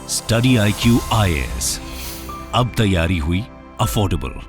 Study IQ IAS, अब तैयारी हुई अफोर्डेबल।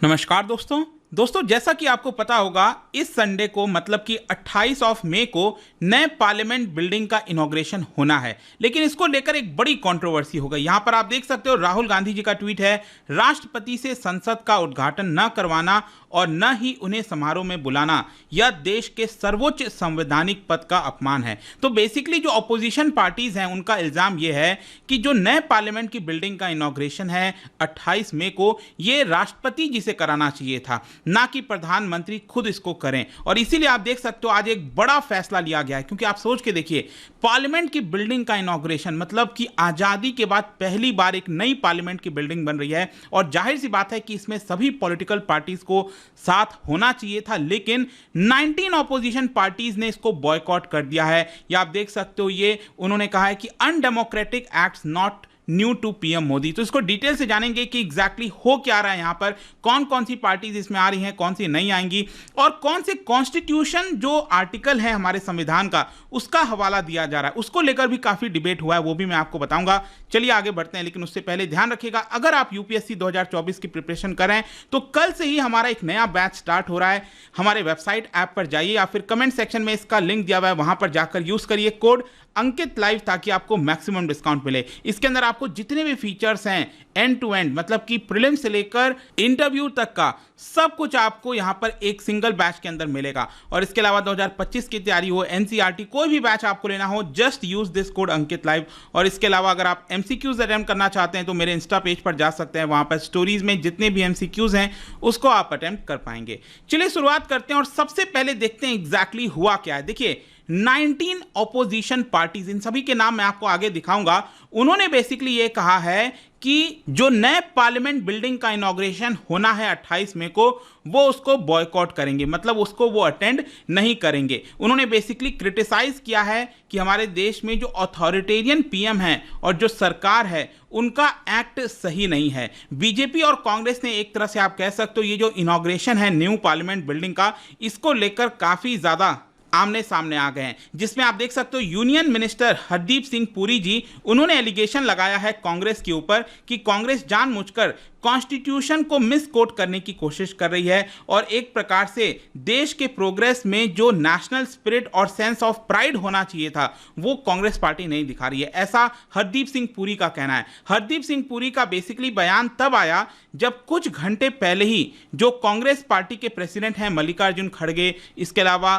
नमस्कार दोस्तों, जैसा कि आपको पता होगा इस संडे को मतलब कि 28 मई को नए पार्लियामेंट बिल्डिंग का इनॉग्रेशन होना है, लेकिन इसको लेकर एक बड़ी कंट्रोवर्सी हो गई। यहां पर आप देख सकते हो राहुल गांधी जी का ट्वीट है, राष्ट्रपति से संसद का उद्घाटन न करवाना और न ही उन्हें समारोह में बुलाना यह देश के सर्वोच्च संवैधानिक पद का अपमान है। तो बेसिकली जो अपोजिशन पार्टीज हैं उनका इल्जाम यह है कि जो नए पार्लियामेंट की बिल्डिंग का इनॉग्रेशन है 28 मई को, यह राष्ट्रपति जी से कराना चाहिए था, ना कि प्रधानमंत्री खुद इसको करें। और इसीलिए आप देख सकते हो आज एक बड़ा फैसला लिया गया है, क्योंकि आप सोच के देखिए पार्लियामेंट की बिल्डिंग का इनॉग्रेशन मतलब कि आजादी के बाद पहली बार एक नई पार्लियामेंट की बिल्डिंग बन रही है, और जाहिर सी बात है कि इसमें सभी पॉलिटिकल पार्टीज को साथ होना चाहिए था, लेकिन 19 ऑपोजिशन पार्टीज ने इसको बॉयकॉट कर दिया है। या आप देख सकते हो ये उन्होंने कहा है कि undemocratic acts not new to PM Modi. तो इसको डिटेल से जानेंगे कि एग्जैक्टली हो क्या रहा है, यहां पर कौन कौन सी पार्टीज इसमें आ रही हैं, कौन सी नहीं आएंगी, और कौन से कॉन्स्टिट्यूशन जो आर्टिकल है हमारे संविधान का उसका हवाला दिया जा रहा है, उसको लेकर भी काफी डिबेट हुआ है, वो भी मैं आपको बताऊंगा। चलिए आगे बढ़ते हैं, लेकिन उससे पहले ध्यान रखिएगा अगर आप यूपीएससी 2024 की प्रिपरेशन कर रहे हैं तो कल से ही हमारा एक नया बैच स्टार्ट हो रहा है। हमारे वेबसाइट ऐप पर जाइए या फिर कमेंट सेक्शन में इसका लिंक दिया हुआ है, वहां पर जाकर यूज करिए कोड अंकित लाइव, ताकि आपको मैक्सिमम डिस्काउंट मिले। इसके अंदर आपको जितने भी फीचर्स हैं एंड टू एंड मतलब कि प्रीलिम्स से लेकर इंटरव्यू तक का सब कुछ आपको यहां पर एक सिंगल बैच के अंदर मिलेगा। और इसके अलावा 2025 की तैयारी हो, एनसीईआरटी कोई भी बैच आपको लेना हो, just use this code Ankit live. और इसके अलावा अगर आप एमसीक्यूज अटेम्प्ट करना चाहते हैं तो मेरे इंस्टा पेज पर जा सकते हैं, वहां पर स्टोरीज में जितने भी एमसीक्यूज हैं उसको आप अटेम्प्ट कर पाएंगे। चलिए शुरुआत करते हैं और सबसे पहले देखते हैं एग्जैक्टली हुआ क्या है। देखिए 19 ऑपोजिशन पार्टीज, इन सभी के नाम मैं आपको आगे दिखाऊंगा, उन्होंने बेसिकली ये कहा है कि जो नए पार्लियामेंट बिल्डिंग का इनॉग्रेशन होना है 28 मई को, वो उसको बॉयकॉट करेंगे, मतलब उसको वो अटेंड नहीं करेंगे। उन्होंने बेसिकली क्रिटिसाइज किया है कि हमारे देश में जो अथॉरिटेरियन पीएम है और जो सरकार है उनका एक्ट सही नहीं है। बीजेपी और कांग्रेस ने एक तरह से आप कह सकते हो ये जो इनॉग्रेशन है न्यू पार्लियामेंट बिल्डिंग का, इसको लेकर काफी ज्यादा आमने सामने आ गए हैं, जिसमें आप देख सकते हो यूनियन मिनिस्टर हरदीप सिंह पुरी जी, उन्होंने एलिगेशन लगाया है कांग्रेस के ऊपर कि कांग्रेस जानबूझकर कॉन्स्टिट्यूशन को मिसकोट करने की कोशिश कर रही है और एक प्रकार से देश के प्रोग्रेस में जो नेशनल स्पिरिट और सेंस ऑफ प्राइड होना चाहिए था वो कांग्रेस पार्टी नहीं दिखा रही है, ऐसा हरदीप सिंह पुरी का कहना है। हरदीप सिंह पुरी का बेसिकली बयान तब आया जब कुछ घंटे पहले ही जो कांग्रेस पार्टी के प्रेसिडेंट हैं मल्लिकार्जुन खड़गे, इसके अलावा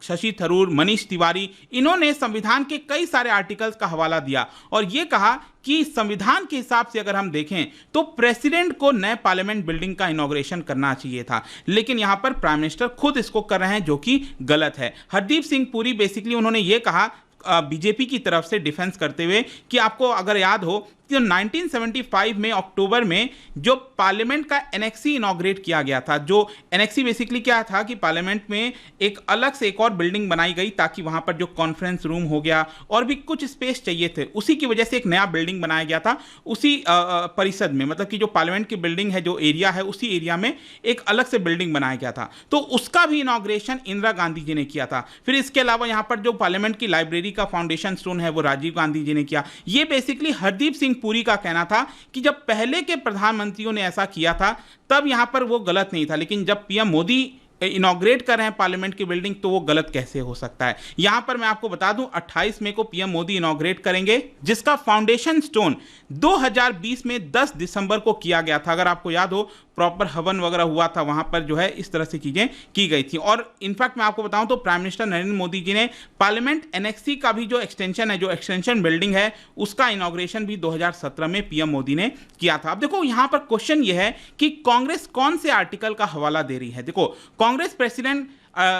शशि थरूर, मनीष तिवारी, इन्होंने संविधान के कई सारे आर्टिकल्स का हवाला दिया और यह कहा कि संविधान के हिसाब से अगर हम देखें तो प्रेसिडेंट को नए पार्लियामेंट बिल्डिंग का इनॉग्रेशन करना चाहिए था, लेकिन यहां पर प्राइम मिनिस्टर खुद इसको कर रहे हैं, जो कि गलत है। हरदीप सिंह पुरी बेसिकली उन्होंने यह कहा बीजेपी की तरफ से डिफेंस करते हुए कि आपको अगर याद हो कि 1975 में अक्टूबर में जो पार्लियामेंट का एनेक्सी इनॉग्रेट किया गया था, जो एनेक्सी बेसिकली क्या था कि पार्लियामेंट में एक अलग से एक और बिल्डिंग बनाई गई ताकि वहां पर जो कॉन्फ्रेंस रूम हो गया और भी कुछ स्पेस चाहिए थे, उसी की वजह से एक नया बिल्डिंग बनाया गया था उसी परिषद में, मतलब कि जो पार्लियामेंट की बिल्डिंग है, जो एरिया है, उसी एरिया में एक अलग से बिल्डिंग बनाया गया था। तो उसका भी इनॉग्रेशन इंदिरा गांधी जी ने किया था। फिर इसके अलावा यहाँ पर जो पार्लियामेंट की लाइब्रेरी का फाउंडेशन स्टोन है वो राजीव गांधी जी ने किया। ये बेसिकली हरदीप सिंह पुरी का कहना था कि जब पहले के प्रधानमंत्रियों ने ऐसा किया था तब यहां पर वो गलत नहीं था, लेकिन जब पीएम मोदी इनॉग्रेट कर रहे हैं पार्लियामेंट की बिल्डिंग तो वो गलत कैसे हो सकता है। यहां पर मैं आपको बता दूं 28 मई को पीएम मोदी इनॉग्रेट करेंगे, जिसका फाउंडेशन स्टोन 2020 में 10 दिसंबर को किया गया था। अगर आपको याद हो प्रॉपर हवन वगैरह हुआ था, वहां पर जो है इस तरह से चीजें की गई थी। और इनफैक्ट मैं आपको बताऊं तो प्राइम मिनिस्टर नरेंद्र मोदी जी ने पार्लियामेंट एनेक्सी का भी जो एक्सटेंशन है, जो एक्सटेंशन बिल्डिंग है, उसका इनॉग्रेशन भी 2017 में पीएम मोदी ने किया था। अब देखो यहां पर क्वेश्चन यह है कि कांग्रेस कौन से आर्टिकल का हवाला दे रही है। देखो कांग्रेस प्रेसिडेंट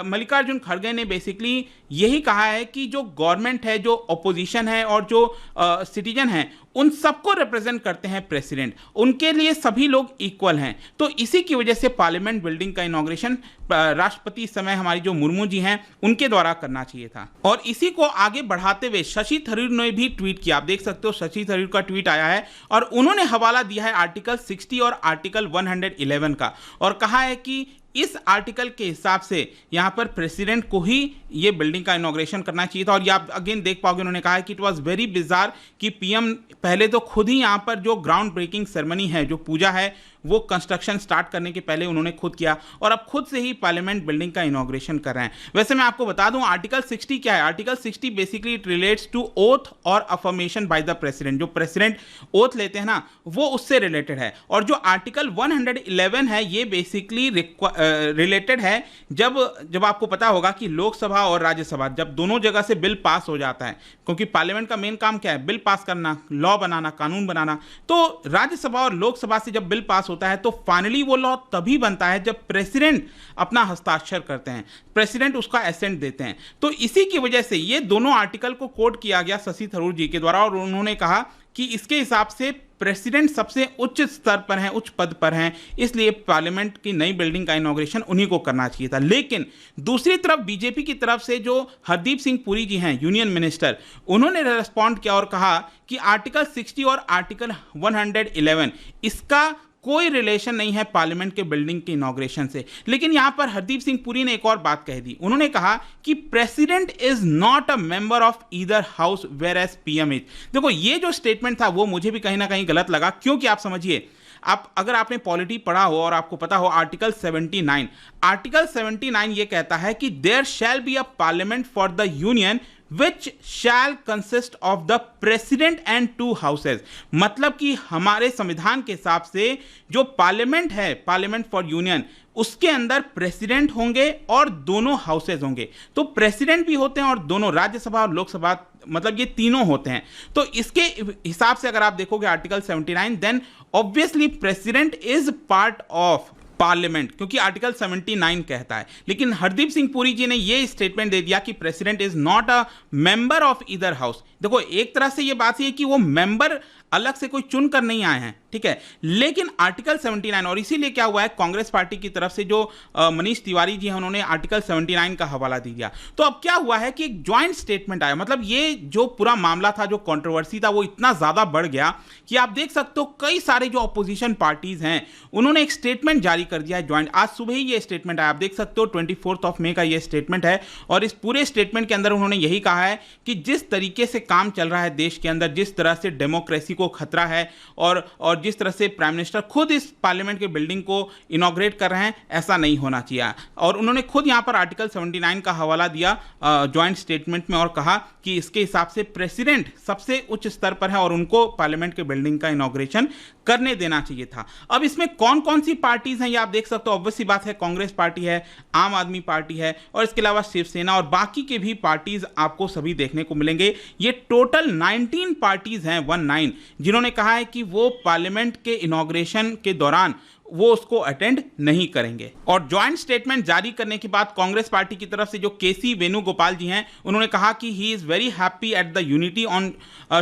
मल्लिकार्जुन खड़गे ने बेसिकली यही कहा है कि जो गवर्नमेंट है, जो ऑपोजिशन है और जो सिटीजन है, उन सबको रिप्रेजेंट करते हैं प्रेसिडेंट, उनके लिए सभी लोग इक्वल हैं। तो इसी की वजह से पार्लियामेंट बिल्डिंग का इनॉग्रेशन राष्ट्रपति इस समय हमारी जो मुर्मू जी हैं उनके द्वारा करना चाहिए था। और इसी को आगे बढ़ाते हुए शशि थरूर ने भी ट्वीट किया, आप देख सकते हो शशि थरूर का ट्वीट आया है और उन्होंने हवाला दिया है आर्टिकल 60 और आर्टिकल 111 का, और कहा है कि इस आर्टिकल के हिसाब से यहाँ पर प्रेसिडेंट को ही ये बिल्डिंग का इनॉग्रेशन करना चाहिए था। और ये आप अगेन देख पाओगे, उन्होंने कहा है कि इट वाज वेरी बिजार कि पीएम पहले तो खुद ही यहाँ पर जो ग्राउंड ब्रेकिंग सेरेमनी है, जो पूजा है, वो कंस्ट्रक्शन स्टार्ट करने के पहले उन्होंने खुद किया और अब खुद से ही पार्लियामेंट बिल्डिंग का इनॉग्रेशन कर रहे हैं। वैसे मैं आपको बता दूं आर्टिकल 60 क्या है। Article 60 basically it relates to oath और अफर्मेशन बाय द प्रेसिडेंट। जो प्रेसिडेंट ओथ लेते हैं ना, वो उससे रिलेटेड है। और जो आर्टिकल 111 है, ये बेसिकली रिलेटेड है जब आपको पता होगा कि लोकसभा और राज्यसभा जब दोनों जगह से बिल पास हो जाता है, क्योंकि पार्लियामेंट का मेन काम क्या है, बिल पास करना, लॉ बनाना, कानून बनाना। तो राज्यसभा और लोकसभा से जब बिल पास होता है तो फाइनली वो लॉ तभी बनता है जब प्रेसिडेंट अपना हस्ताक्षर करते हैं, प्रेसिडेंट उसका एसेंट देते हैं। तो इसी की वजह से ये दोनों आर्टिकल को कोट किया गया शशि थरूर जी के द्वारा और उन्होंने कहा कि इसके हिसाब से प्रेसिडेंट सबसे उच्च स्तर पर हैं, उच्च पद पर हैं, इसलिए पार्लियामेंट की नई बिल्डिंग का इनॉग्रेशन उन्हीं को करना चाहिए था। लेकिन दूसरी तरफ बीजेपी की तरफ से जो हरदीप सिंह पुरी जी हैं, यूनियन मिनिस्टर, उन्होंने रेस्पॉन्ड किया और कहा कि आर्टिकल 60 और आर्टिकल 111 इसका कोई रिलेशन नहीं है पार्लियामेंट के बिल्डिंग के इनॉग्रेशन से। लेकिन यहां पर हरदीप सिंह पुरी ने एक और बात कह दी। उन्होंने कहा कि president is not a member of either house whereas PM is. देखो, ये जो स्टेटमेंट था वो मुझे भी कहीं ना कहीं गलत लगा, क्योंकि आप समझिए, आप अगर आपने पॉलिटी पढ़ा हो और आपको पता हो आर्टिकल 79 ये कहता है कि there shall be a parliament for the union which shall consist of the president and 2 houses। मतलब कि हमारे संविधान के हिसाब से जो पार्लियामेंट है, पार्लियामेंट फॉर यूनियन, उसके अंदर प्रेसिडेंट होंगे और दोनों हाउसेज होंगे। तो प्रेसिडेंट भी होते हैं और दोनों राज्यसभा और लोकसभा, मतलब ये तीनों होते हैं। तो इसके हिसाब से अगर आप देखोगे article 79, then obviously president is part of parliament, क्योंकि आर्टिकल 79 कहता है। लेकिन हरदीप सिंह पुरी जी ने ये स्टेटमेंट दे दिया कि president is not a member of either house. देखो, एक तरह से ये बात है कि वो मेंबर अलग से कोई चुनकर नहीं आए हैं, ठीक है, लेकिन आर्टिकल 79, और इसीलिए क्या हुआ है, कांग्रेस पार्टी की तरफ से जो मनीष तिवारी जी हैं, उन्होंने आर्टिकल 79 का हवाला दिया। तो अब क्या हुआ है कि एक ज्वाइंट स्टेटमेंट आया। मतलब ये जो पूरा मामला था, जो कंट्रोवर्सी था, वो इतना ज्यादा बढ़ गया कि आप देख सकते हो कई सारे जो अपोजिशन पार्टीज हैं, उन्होंने एक स्टेटमेंट जारी कर दिया है ज्वाइंट। आज सुबह ही ये स्टेटमेंट आया, आप देख सकते हो 24 मई का ये स्टेटमेंट है। और इस पूरे स्टेटमेंट के अंदर उन्होंने यही कहा है कि जिस तरीके से काम चल रहा है देश के अंदर, जिस तरह से डेमोक्रेसी को खतरा है और जिस तरह से प्राइम मिनिस्टर खुद इस पार्लियामेंट के बिल्डिंग को इनॉग्रेट कर रहे हैं, ऐसा नहीं होना चाहिए। और उन्होंने खुद यहां पर आर्टिकल 79 का हवाला दिया ज्वाइंट स्टेटमेंट में और कहा कि इसके हिसाब से प्रेसिडेंट सबसे उच्च स्तर पर है और उनको पार्लियामेंट के बिल्डिंग का इनॉग्रेशन करने देना चाहिए था। अब इसमें कौन कौन सी पार्टीज हैं ये आप देख सकते हो। ऑब्वियस सी बात है, कांग्रेस पार्टी है, आम आदमी पार्टी है, और इसके अलावा शिवसेना और बाकी के भी पार्टीज आपको सभी देखने को मिलेंगे। ये टोटल 19 पार्टीज हैं, 19, जिन्होंने कहा है कि वो पार्लियामेंट के इनॉग्रेशन के दौरान वो उसको अटेंड नहीं करेंगे। और ज्वाइंट स्टेटमेंट जारी करने के बाद कांग्रेस पार्टी की तरफ से जो केसी वेणुगोपाल जी हैं, उन्होंने कहा कि he is very happy at the unity on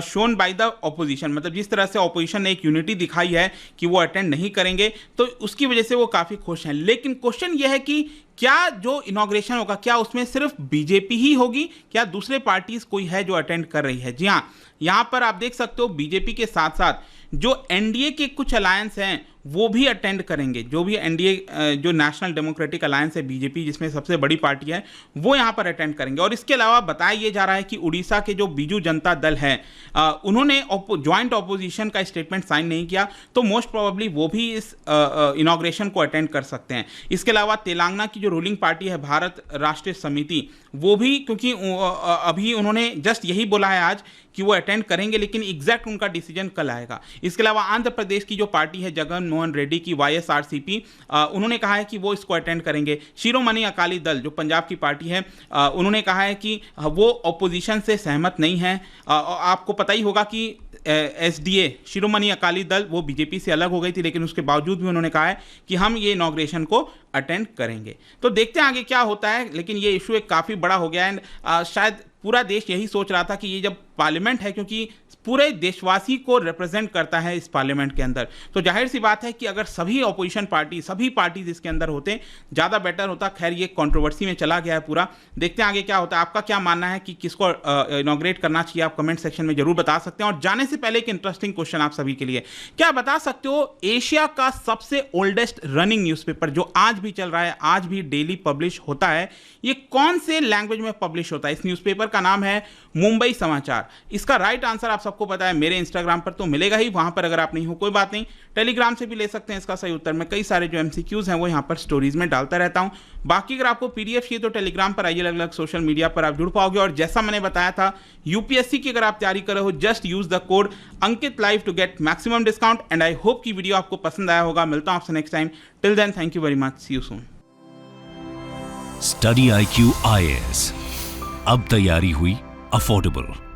shown by the opposition. मतलब जिस तरह से ऑपोजिशन ने एक यूनिटी दिखाई है कि वो अटेंड नहीं करेंगे, तो उसकी वजह से वो काफी खुश हैं। लेकिन क्वेश्चन ये है कि क्या जो इनॉग्रेशन होगा, क्या उसमें सिर्फ बीजेपी ही होगी, क्या दूसरे पार्टीज कोई है जो अटेंड कर रही है? जी हाँ, यहां पर आप देख सकते हो बीजेपी के साथ साथ जो एनडीए के कुछ अलायंस हैं वो भी अटेंड करेंगे। जो भी एनडीए जो नेशनल डेमोक्रेटिक अलायंस है बीजेपी, जिसमें सबसे बड़ी पार्टी है, वो यहाँ पर अटेंड करेंगे। और इसके अलावा बताया ये जा रहा है कि उड़ीसा के जो बीजू जनता दल है, उन्होंने ज्वाइंट ऑपोजिशन का स्टेटमेंट साइन नहीं किया, तो मोस्ट प्रोबेबली वो भी इस इनॉग्रेशन को अटेंड कर सकते हैं। इसके अलावा तेलंगाना की जो रूलिंग पार्टी है भारत राष्ट्रीय समिति, वो भी, क्योंकि अभी उन्होंने जस्ट यही बोला है आज कि वो अटेंड करेंगे, लेकिन एग्जैक्ट उनका डिसीजन कल आएगा। इसके अलावा आंध्र प्रदेश की जो पार्टी है जगन मोहन रेड्डी की वाईएसआरसीपी, उन्होंने कहा है कि वो इसको अटेंड करेंगे। शिरोमणि अकाली दल जो पंजाब की पार्टी है, उन्होंने कहा है कि वो ऑपोजिशन से सहमत नहीं है। आपको पता ही होगा कि एसडीए शिरोमणि अकाली दल वो बीजेपी से अलग हो गई थी, लेकिन उसके बावजूद भी उन्होंने कहा है कि हम ये इनॉग्रेशन को अटेंड करेंगे। तो देखते हैं आगे क्या होता है, लेकिन ये इशू एक काफ़ी बड़ा हो गया एंड शायद पूरा देश यही सोच रहा था कि ये जब पार्लियामेंट है, क्योंकि पूरे देशवासी को रिप्रेजेंट करता है इस पार्लियामेंट के अंदर, तो जाहिर सी बात है कि अगर सभी ऑपोजिशन पार्टी, सभी पार्टीज इसके अंदर होते ज़्यादा बेटर होता। खैर ये कंट्रोवर्सी में चला गया है पूरा, देखते हैं आगे क्या होता है। आपका क्या मानना है कि किसको इनॉग्रेट करना चाहिए, आप कमेंट सेक्शन में जरूर बता सकते हैं। और जाने से पहले एक इंटरेस्टिंग क्वेश्चन आप सभी के लिए, क्या बता सकते हो एशिया का सबसे ओल्डेस्ट रनिंग न्यूज़पेपर जो आज आज भी चल रहा है, आज भी डेली पब्लिश होता है, ये कौन से लैंग्वेज में पब्लिश होता है? इस न्यूज़पेपर का नाम है मुंबई समाचार। इसका राइट आंसर आप सबको पता है, मेरे इंस्टाग्राम पर तो मिलेगा ही, वहां पर अगर आप नहीं हो कोई बात नहीं, टेलीग्राम से भी ले सकते हैं इसका सही उत्तर। मैं कई सारे जो MCQs हैं वो यहाँ पर स्टोरीज में डालता रहता हूँ। बाकी अगर आपको PDF चाहिए तो टेलीग्राम पर आइए, अलग अलग सोशल मीडिया पर आप जुड़ पाओगे। और जैसा मैंने बताया था, UPSC की अगर आप तैयारी कर रहे हो, just use the code Ankit live to get maximum discount. And I hope कि वीडियो आपको पसंद आया होगा। मिलता हूं आपसे next time. Till then, thank you very much, see you soon. Study IQ IAS, अब तैयारी हुई अफोर्डेबल।